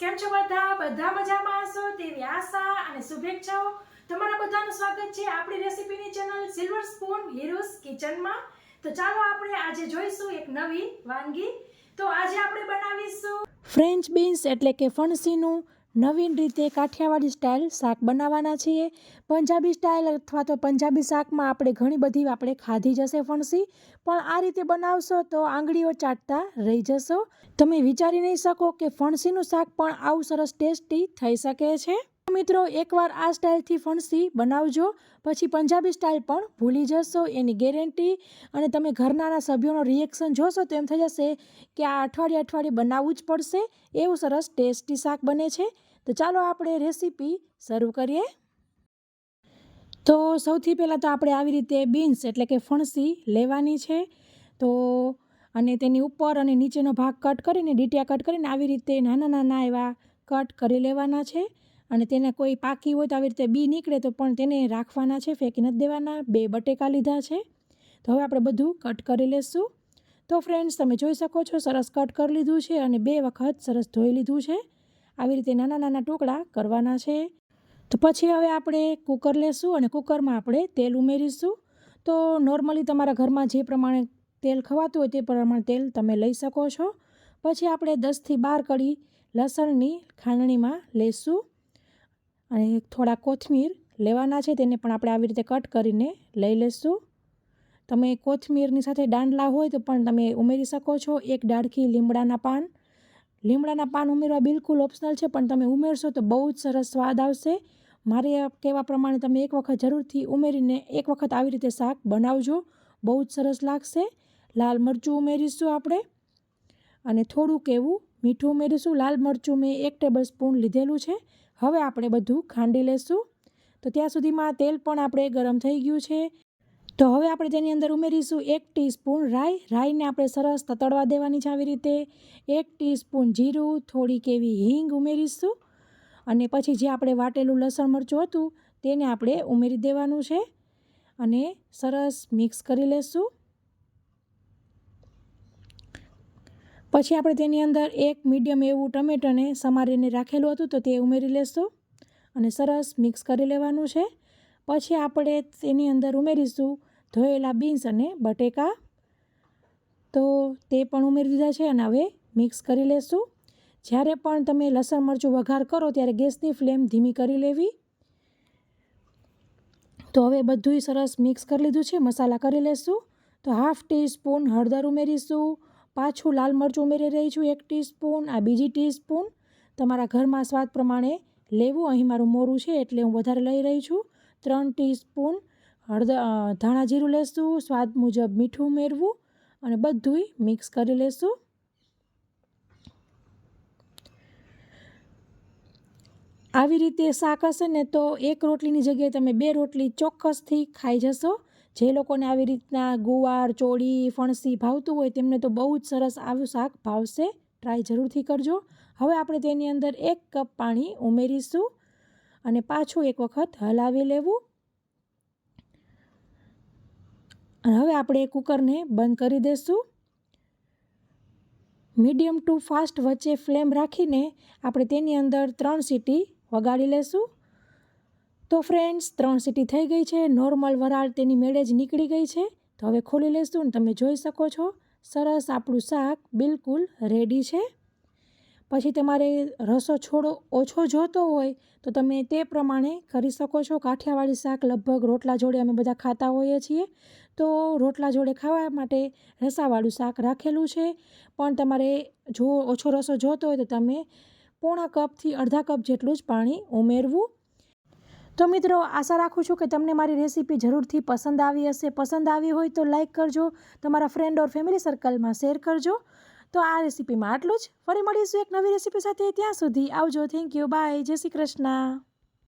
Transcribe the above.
કેમ છો બધા મજામાં હશો તેવી આશા અને શુભેચ્છાઓ। તમારા બધાનું સ્વાગત છે આપણી રેસીપીની ચેનલ સિલ્વર સ્પૂન હીરોઝ કિચનમાં। તો ચાલો આપણે આજે જોઈશું એક નવી વાનગી। તો આજે આપણે બનાવીશું ફ્રેન્ચ બીન્સ એટલે કે ફણસીનું નવીન રીતે કાઠિયાવાડી સ્ટાઇલ શાક બનાવવાના છીએ। પંજાબી સ્ટાઇલ અથવા તો પંજાબી શાકમાં આપણે ઘણી બધી આપણે ખાધી જશે ફણસી, પણ આ રીતે બનાવશો તો આંગળીઓ ચાટતા રહી જશો। તમે વિચારી નહીં શકો કે ફણસીનું શાક પણ આવું સરસ ટેસ્ટી થઈ શકે છે। મિત્રો, એકવાર આ સ્ટાઇલથી ફણસી બનાવજો, પછી પંજાબી સ્ટાઇલ પણ ભૂલી જશો એની ગેરંટી। અને તમે ઘરના સભ્યોનો રિએક્શન જોશો તો એમ થઈ જશે કે આ અઠવાડિયે બનાવવું જ પડશે, એવું સરસ ટેસ્ટી શાક બને છે। તો ચાલો આપણે રેસીપી શરૂ કરીએ। તો સૌથી પહેલાં તો આપણે આવી રીતે બીન્સ એટલે કે ફણસી લેવાની છે। તો અને તેની ઉપર અને નીચેનો ભાગ કટ કરીને ડીટીયા કટ કરીને આવી રીતે નાના નાના એવા કટ કરી લેવાના છે। અને તેને કોઈ પાકી હોય તો આવી રીતે બી નીકળે તો પણ તેને રાખવાના છે, ફેંકી નથી દેવાના। 2 બટેકા લીધા છે, તો હવે આપણે બધું કટ કરી લેશું। તો ફ્રેન્ડ્સ, તમે જોઈ શકો છો સરસ કટ કરી લીધું છે અને 2 વખત સરસ ધોઈ લીધું છે। આવી રીતે નાના નાના ટુકડા કરવાના છે। તો પછી હવે આપણે કુકર લેશું અને કુકરમાં આપણે તેલ ઉમેરીશું। તો નોર્મલી તમારા ઘરમાં જે પ્રમાણે તેલ ખવાતું હોય તે પ્રમાણે તેલ તમે લઈ શકો છો। પછી આપણે 10 થી 12 કળી લસણની ખાંડણીમાં લેશું અને થોડા કોથમીર લેવાના છે, તેને પણ આપણે આવી રીતે કટ કરીને લઈ લેશું। તમે કોથમીરની સાથે દાંડલા હોય તો પણ તમે ઉમેરી શકો છો। 1 ડાળખી લીમડાના પાન ઉમેરવા બિલકુલ ઓપ્શનલ છે, પણ તમે ઉમેરશો તો બહુ જ સરસ સ્વાદ આવશે। મારે કહેવા પ્રમાણે તમે એક વખત જરૂરથી ઉમેરીને એક વખત આવી રીતે શાક બનાવજો, બહુ જ સરસ લાગશે। લાલ મરચું ઉમેરીશું આપણે અને થોડુંક એવું મીઠું ઉમેરીશું। લાલ મરચું મેં 1 ટેબલ સ્પૂન લીધેલું છે। હવે આપણે બધું ખાંડી લેશું। તો ત્યાં સુધીમાં તેલ પણ આપણે ગરમ થઈ ગયું છે। તો હવે આપણે તેની અંદર ઉમેરીશું 1 ટીસ્પૂન રાઈને આપણે સરસ તતડવા દેવાની છે આવી રીતે। 1 ટીસ્પૂન જીરું, થોડીક એવી હિંગ ઉમેરીશું અને પછી જે આપણે વાટેલું લસણ મરચું હતું તેને આપણે ઉમેરી દેવાનું છે અને સરસ મિક્સ કરી લેશું। પછી આપણે તેની અંદર 1 મીડિયમ એવું ટમેટાને સમારીને રાખેલું હતું તો તે ઉમેરી લેશું અને સરસ મિક્સ કરી લેવાનું છે। પછી આપણે તેની અંદર ઉમેરીશું ધોયેલા બીન્સ અને બટેકા, તો તે પણ ઉમેરી દીધા છે અને હવે મિક્સ કરી લેશું। જ્યારે પણ તમે લસણ મરચું વઘાર કરો ત્યારે ગેસની ફ્લેમ ધીમી કરી લેવી। તો હવે બધુંય સરસ મિક્સ કરી લીધું છે, મસાલા કરી લેશું। તો 1/2 ટીસ્પૂન હળદર ઉમેરીશું, પાછું લાલ મરચું ઉમેરી રહી છું 1 ટીસ્પૂન, આ બીજી ટીસ્પૂન, તમારા ઘરમાં સ્વાદ પ્રમાણે લેવું। અહીં મારું મોરું છે એટલે હું વધારે લઈ રહી છું। 3 ટીસ્પૂન ધાણા જીરું લેશું, સ્વાદ મુજબ મીઠું ઉમેરવું અને બધુંય મિક્સ કરી લેશું। આવી રીતે શાક હશે ને તો 1 રોટલીની જગ્યાએ તમે 2 રોટલી ચોક્કસથી ખાઈ જશો। જે લોકોને આવી રીતના ગુવાર, ચોળી, ફણસી ભાવતું હોય તેમને તો બહુ જ સરસ આવું શાક ભાવશે, ટ્રાય જરૂરથી કરજો। હવે આપણે તેની અંદર 1 કપ પાણી ઉમેરીશું અને પાછું એક વખત હલાવી લેવું અને હવે આપણે કુકરને બંધ કરી દઈશું। મીડિયમ ટુ ફાસ્ટ વચ્ચે ફ્લેમ રાખીને આપણે તેની અંદર 3 સીટી વગાડી લેશું। તો ફ્રેન્ડ્સ, 3 સીટી થઈ ગઈ છે, નોર્મલ વરાળ તેની મેળે જ નીકળી ગઈ છે। તો હવે ખોલી લેશું અને તમે જોઈ શકો છો સરસ આપણું શાક બિલકુલ રેડી છે। પછી તમારે રસો થોડો ઓછો જોતો હોય તો તમે તે પ્રમાણે કરી શકો છો। કાઠિયાવાડી શાક લગભગ રોટલા જોડે અમે બધા ખાતા હોઈએ છીએ, તો રોટલા જોડે ખાવા માટે રસાવાળું શાક રાખેલું છે, પણ તમારે જો ઓછો રસો જોતો હોય તો તમે પોણા કપથી અડધા કપ જેટલું જ પાણી ઉમેરવું। તો મિત્રો, આશા રાખું છું કે તમને મારી રેસીપી જરૂરથી પસંદ આવી હશે। પસંદ આવી હોય તો લાઇક કરજો, તમારા ફ્રેન્ડ ઓર ફેમિલી સર્કલમાં શેર કરજો। તો આ રેસીપીમાં આટલું જ, ફરી મળીશું એક નવી રેસીપી સાથે। ત્યાં સુધી આવજો, થેન્ક યુ, બાય, જય શ્રી કૃષ્ણ।